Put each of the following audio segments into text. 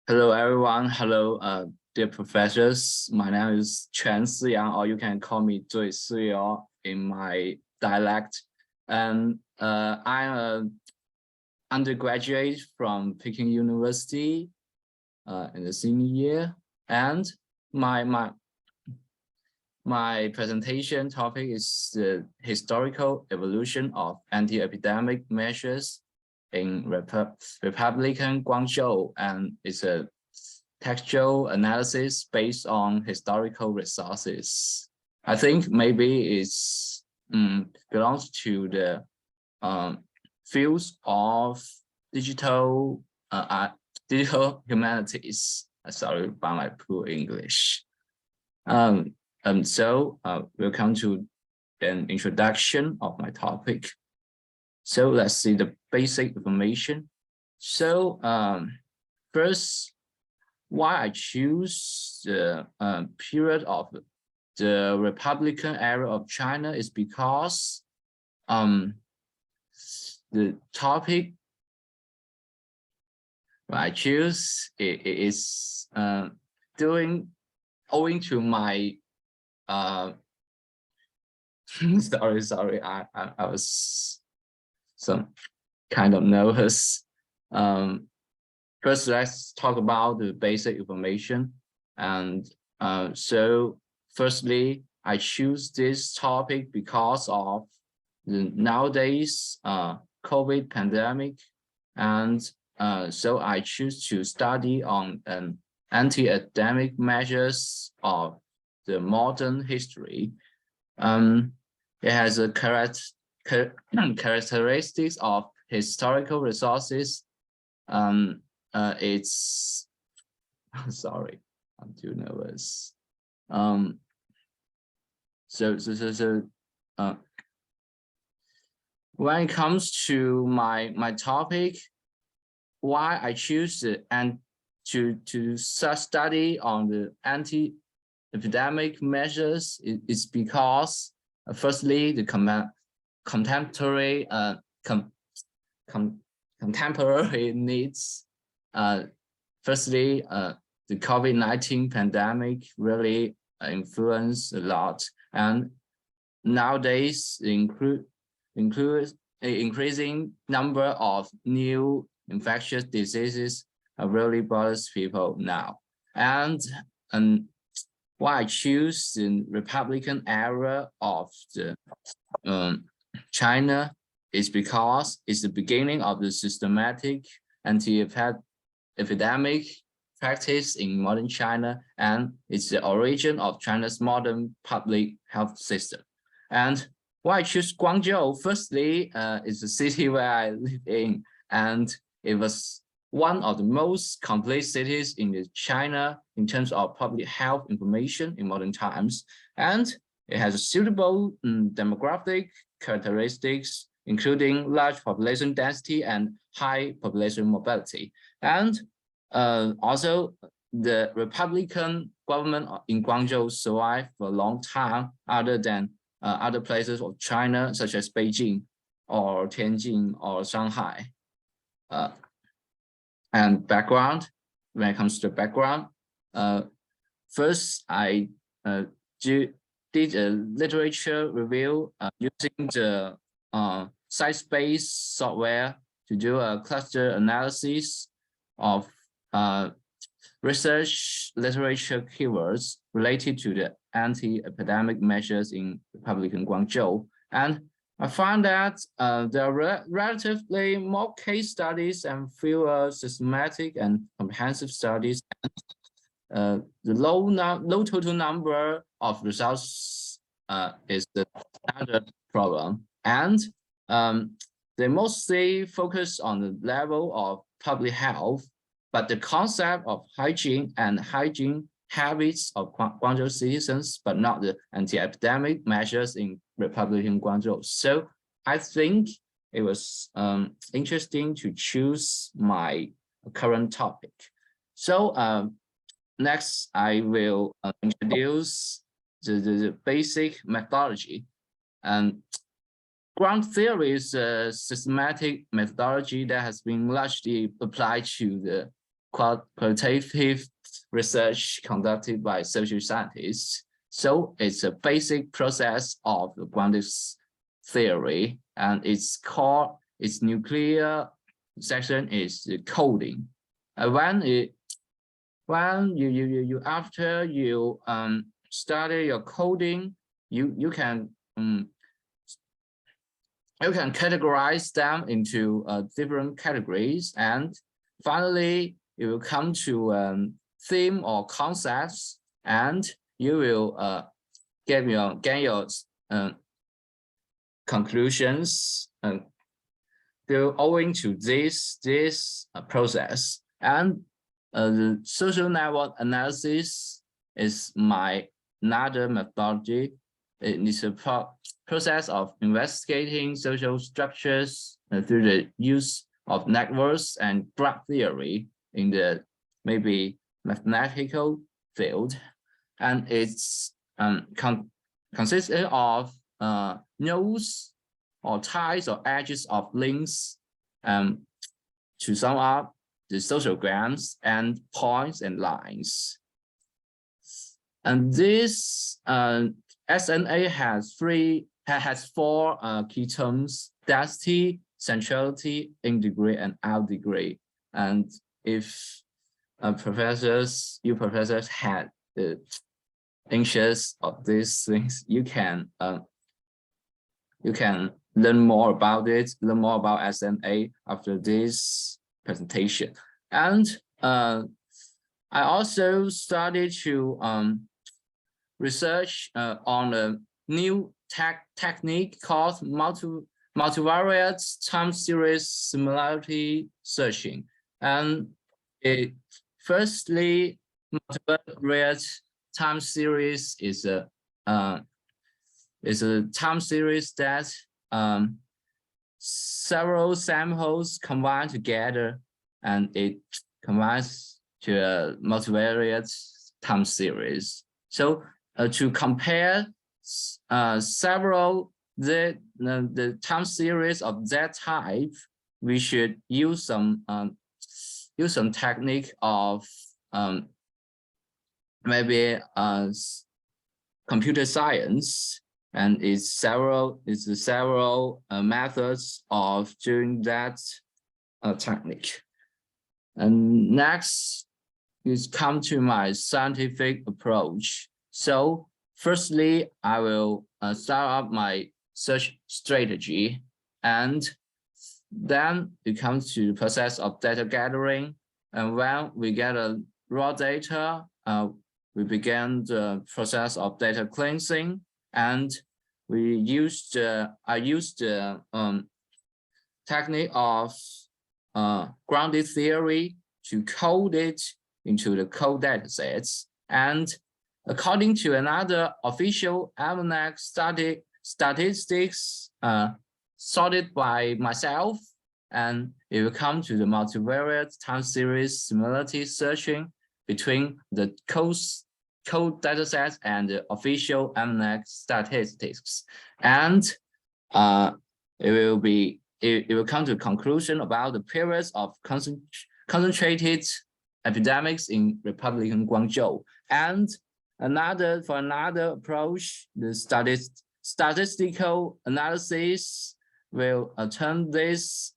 Hello, everyone. Hello, dear professors. My name is Quan Siyang, or you can call me Zui Siyang in my dialect. And I'm an undergraduate from Peking University in the senior year. And my presentation topic is the historical evolution of anti-epidemic measures in Republican Guangzhou, and it's a textual analysis based on historical resources. I think maybe it's belongs to the fields of digital humanities. Sorry about my poor English. So welcome to an introduction of my topic. So let's see the basic information. So first, why I choose the period of the Republican era of China is because the topic I choose is owing to my sorry, I was some kind of nervous. First, let's talk about the basic information. And so firstly, I choose this topic because of the nowadays COVID pandemic. And so I choose to study on an anti-epidemic measures of the modern history. It has a characteristics of historical resources. It's sorry, I'm too nervous. When it comes to my topic, why I choose it and to study on the anti-epidemic measures is because firstly the contemporary needs. Firstly, the COVID-19 pandemic really influenced a lot, and nowadays increasing number of new infectious diseases really bothers people now. And why I choose the Republican era of the China is because it's the beginning of the systematic anti-epidemic practice in modern China, and it's the origin of China's modern public health system. And why I choose Guangzhou? Firstly, it's the city where I live in, and it was one of the most complete cities in China in terms of public health information in modern times, and it has a suitable demographic characteristics, including large population density and high population mobility. And also, the Republican government in Guangzhou survived for a long time, other than other places of China, such as Beijing or Tianjin or Shanghai. And background, when it comes to background, first I did a literature review using the site-based software to do a cluster analysis of research literature keywords related to the anti-epidemic measures in Republican Guangzhou. And I found that there are relatively more case studies and fewer systematic and comprehensive studies. The low total number of results is another problem. And they mostly focus on the level of public health, but the concept of hygiene and hygiene habits of Guangzhou citizens, but not the anti-epidemic measures in Republican Guangzhou. So I think it was interesting to choose my current topic. So next, I will introduce the basic methodology. And ground theory is a systematic methodology that has been largely applied to the qualitative research conducted by social scientists. So it's a basic process of the Guangzhou theory, and its nuclear section is the coding. After you study your coding, you can categorize them into different categories, and finally you will come to theme or concepts, and you will gain your conclusions owing to this process. And the social network analysis is another methodology. It is a process of investigating social structures through the use of networks and graph theory in the maybe mathematical field, and it's consisted of nodes or ties or edges of links to sum up the social grams and points and lines. And this SNA has four key terms: density, centrality, in degree, and out degree. And if you professors had the interest of these things, you can learn more about it, learn more about SNA after this presentation. And I also started to research on a new technique called multivariate time series similarity searching. And firstly, multivariate time series is a time series that several samples combined together, and it combines to a multivariate time series. So to compare the time series of that type, we should use some technique of maybe computer science, and it's several methods of doing that technique. And next is come to my scientific approach. So firstly, I will start up my search strategy, and then it comes to the process of data gathering. And when we get a raw data, we begin the process of data cleansing, and I used the technique of grounded theory to code it into the code datasets. And according to another official almanac statistics sorted by myself, and it will come to the multivariate time series similarity searching between the code datasets and the official almanac statistics. And it will come to a conclusion about the periods of concentrated epidemics in Republican Guangzhou. And for another approach, the statistical analysis will turn this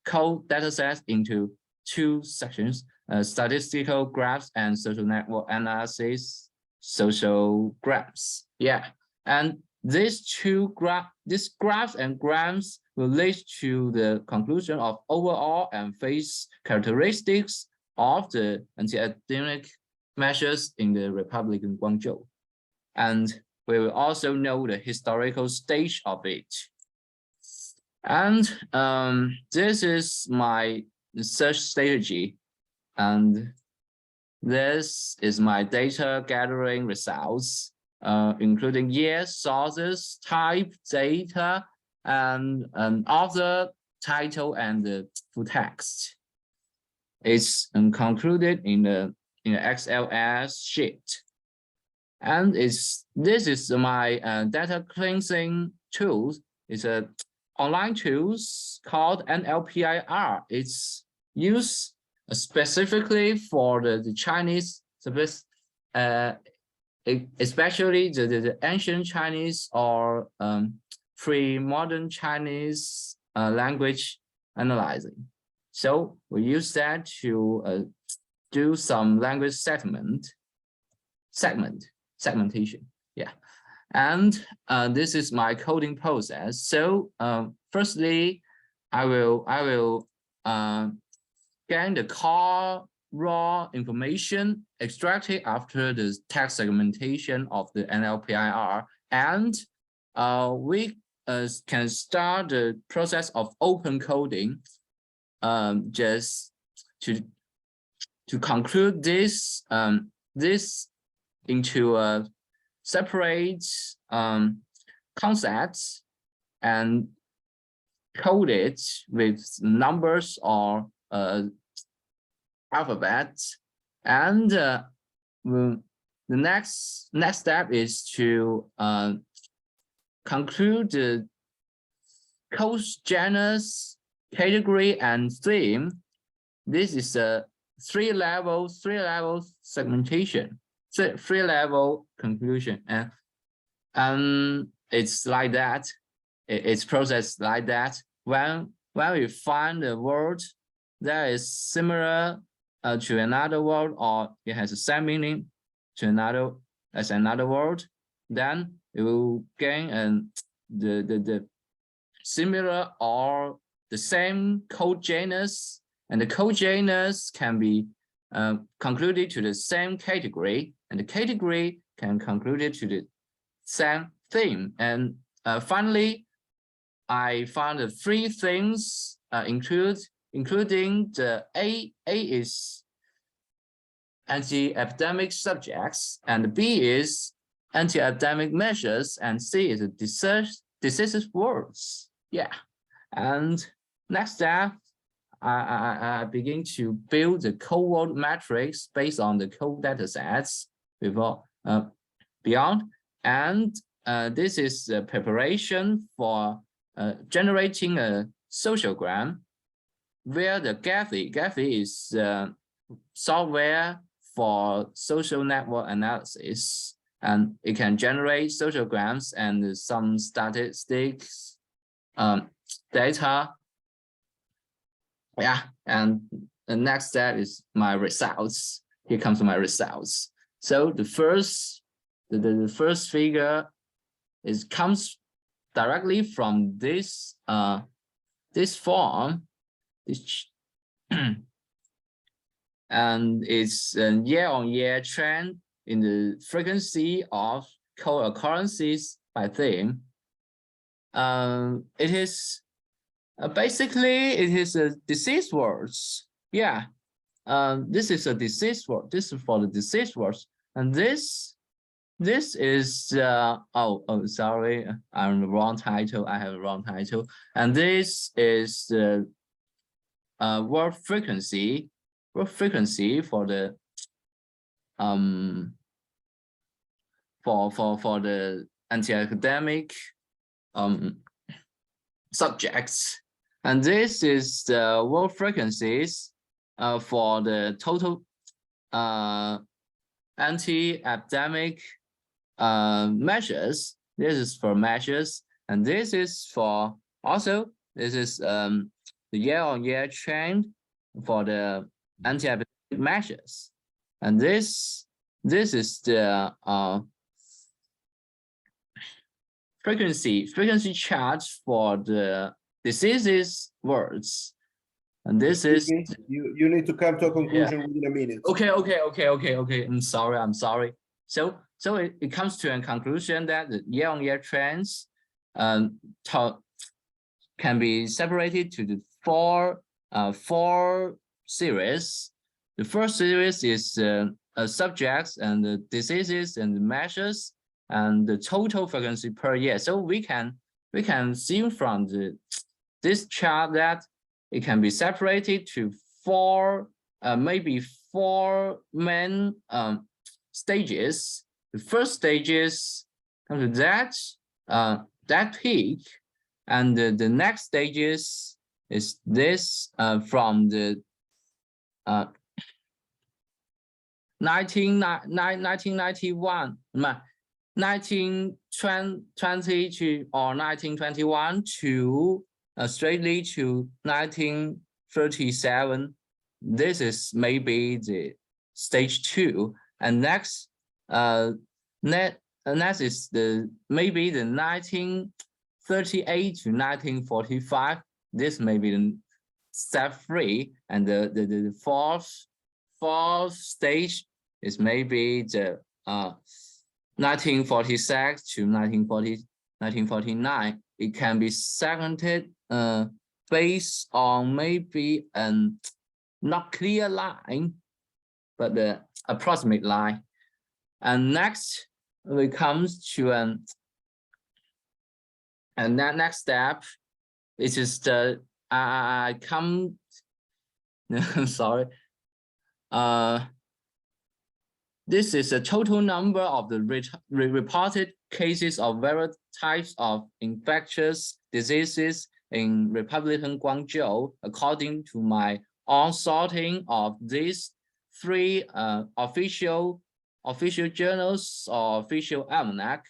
code dataset into two sections: statistical graphs and social network analysis social graphs. Yeah, and these graphs and grams will lead to the conclusion of overall and phase characteristics of the anti-epidemic measures in the Republican Guangzhou. And we will also know the historical stage of it. And this is my search strategy, and this is my data gathering results, including year, sources, type, data, and author, title, and the full text. It's concluded in the XLS sheet. And this is my data cleansing tools. It's a online tools called NLPIR. It's used specifically for the Chinese, especially the ancient Chinese or pre-modern Chinese language analyzing. So we use that to do some language segmentation. Yeah, and this is my coding process. So firstly, I will gain the raw information extracted after the text segmentation of the NLPIR, and we can start the process of open coding just to conclude this this into separate concepts and code it with numbers or alphabets. And the next step is to conclude the code genus, category, and theme. This is a three-level segmentation, three-level conclusion, and it's like that. It's processed like that. When we find a word that is similar to another word, or it has the same meaning to another word, then it will gain the similar or the same code genus, and the code genus can be concluded to the same category, and the category can conclude it to the same theme. And finally, I found the three things including the A is anti-epidemic subjects, and B is anti-epidemic measures, and C is decisive words. Yeah, and next step, I begin to build the code word matrix based on the code datasets beyond, and this is the preparation for generating a sociogram, where the GAFI is software for social network analysis, and it can generate sociograms and some statistics data. Yeah, and the next step is my results. Here comes my results. So the first figure comes directly from this form, and it's a year-on-year trend in the frequency of co-occurrences by theme. It is basically it is a disease words. Yeah, this is a disease word. This is for the disease words, and this is sorry, I'm the wrong title. I have the wrong title, and this is the word frequency for the for the anti-academic subjects, and this is the word frequencies for the total anti-epidemic measures. This is for measures, and this is for also the year-on-year trend for the anti-epidemic measures, and this is the frequency chart for the diseases words, and this is you need to come to a conclusion within a minute. Okay. I'm sorry. So it comes to a conclusion that the year-on-year trends can be separated to the four series. The first series is subjects and the diseases and the measures and the total frequency per year. So we can see from this chart that it can be separated to maybe four main stages. The first stages come to that peak, and the next stages is this from the 1991, 1920 to or 1921 to straightly to 1937. This is maybe the stage 2, and next next is maybe the 1938 to 1945. This may be the step 3, and the fourth stage is maybe the 1946 to 1949. It can be segmented based on maybe an not clear line, but the approximate line. And next we comes to and that next step, it is the sorry. This is the total number of the reported cases of various types of infectious diseases in Republican Guangzhou, according to my own sorting of these 3 official journals or official almanac.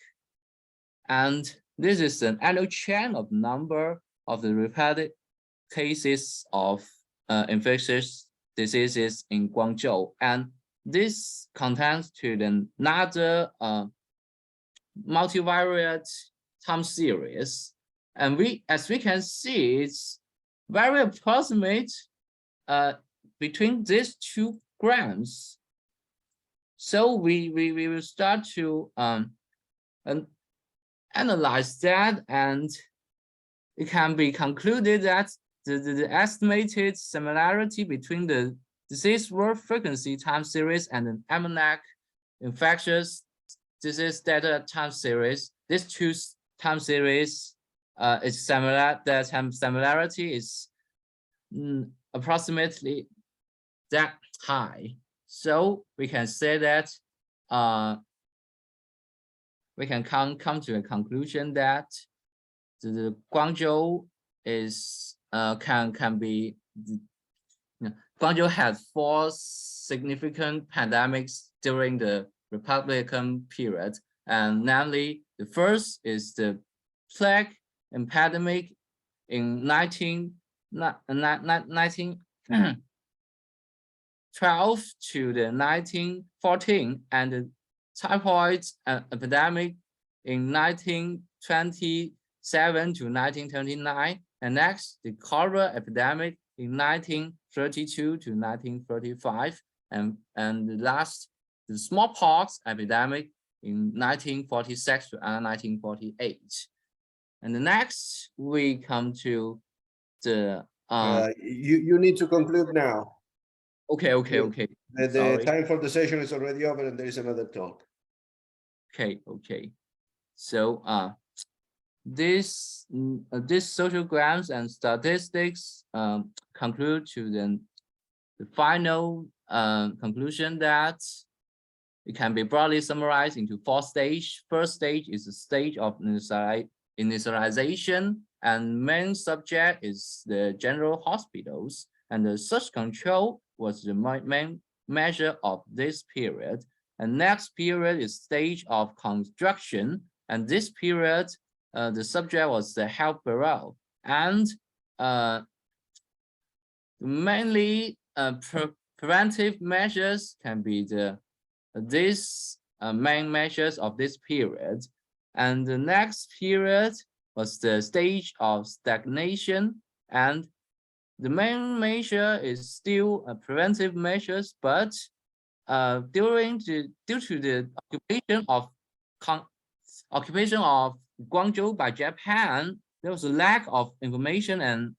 And this is an annual trend of number of the reported cases of infectious diseases in Guangzhou, and this contains to another multivariate time series, and as we can see, it's very approximate between these 2 grams. So we will start to analyze that, and it can be concluded that the estimated similarity between the disease world frequency time series and the almanac infectious disease data time series, these 2 time series is similar. The similarity is approximately that high. So we can say that we can come to a conclusion that the Guangzhou is Guangzhou had 4 significant pandemics during the Republican period, and namely, the first is the plague epidemic in 1912 to the 1914, and the typhoid epidemic in 1927 to 1929, and next the cholera epidemic in 1932 to 1935, and the last, the smallpox epidemic in 1946 to 1948. And the next we come to the you need to conclude now. Okay. The time for the session is already over, and there is another talk. Okay. So this sociograms and statistics conclude to the final conclusion that it can be broadly summarized into 4 stages. First stage is the stage of initialization, and main subject is the general hospitals, and the search control was the main measure of this period. And next period is stage of construction, and this period the subject was the health bureau, and mainly preventive measures can be these main measures of this period. And the next period was the stage of stagnation, and the main measure is still preventive measures, but due to the occupation of Guangzhou by Japan, there was a lack of information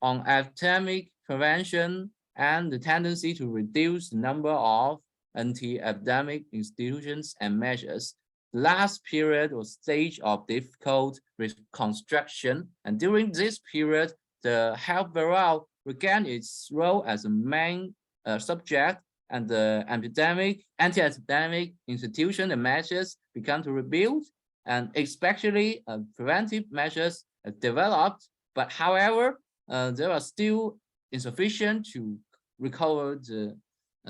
on epidemic prevention and the tendency to reduce the number of anti-epidemic institutions and measures. The last period was stage of difficult reconstruction, and during this period, the health bureau regained its role as a main subject, and the anti-epidemic institution and measures began to rebuild, and especially preventive measures developed. But however, they are still insufficient to recover the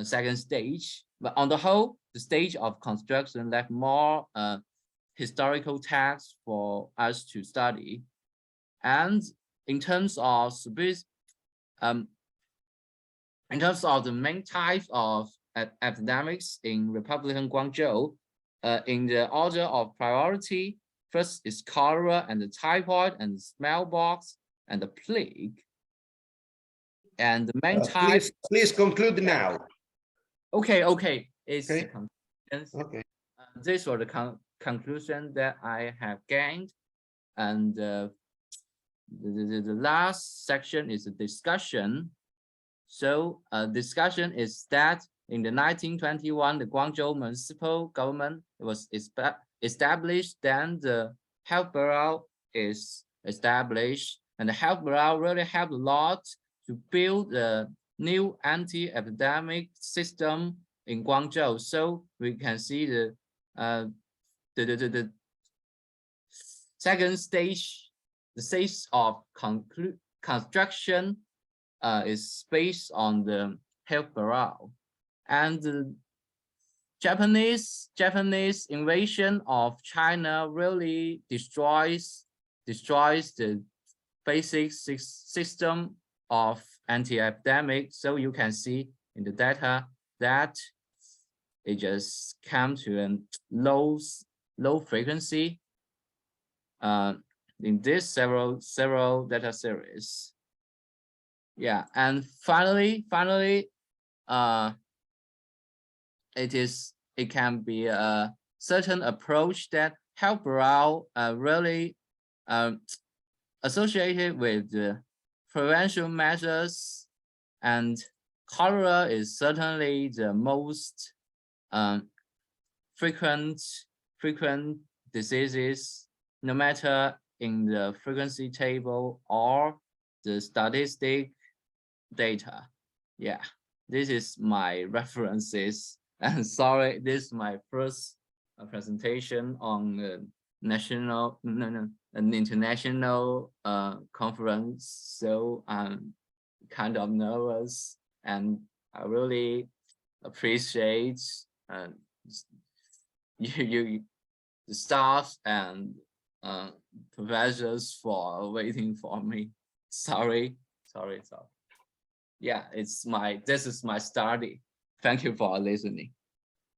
second stage. But on the whole, the stage of construction left more historical text for us to study. And in terms of the main types of epidemics in Republican Guangzhou, in the order of priority, first is cholera and the typhoid and the smallpox and the plague. And the main type. Please conclude now. Okay. It's okay. Okay. This was the conclusion that I have gained, and the last section is a discussion. So discussion is that in the 1921, the Guangzhou municipal government was established. Then the health bureau is established, and the health bureau really helped a lot to build a new anti-epidemic system in Guangzhou. So we can see the second stage, the stage of construction is based on the health bureau, and the Japanese invasion of China really destroys the basic system of anti-epidemic. So you can see in the data that it just comes to a low frequency in this several data series. Yeah, and finally, it can be a certain approach that health bureau really associated with the prevention measures, and cholera is certainly the most frequent diseases, no matter in the frequency table or the statistic data. Yeah, this is my references. And sorry, this is my first presentation on an international conference, so I'm kind of nervous, and I really appreciate you the staff and professors for waiting for me. Sorry. Yeah, this is my study. Thank you for listening.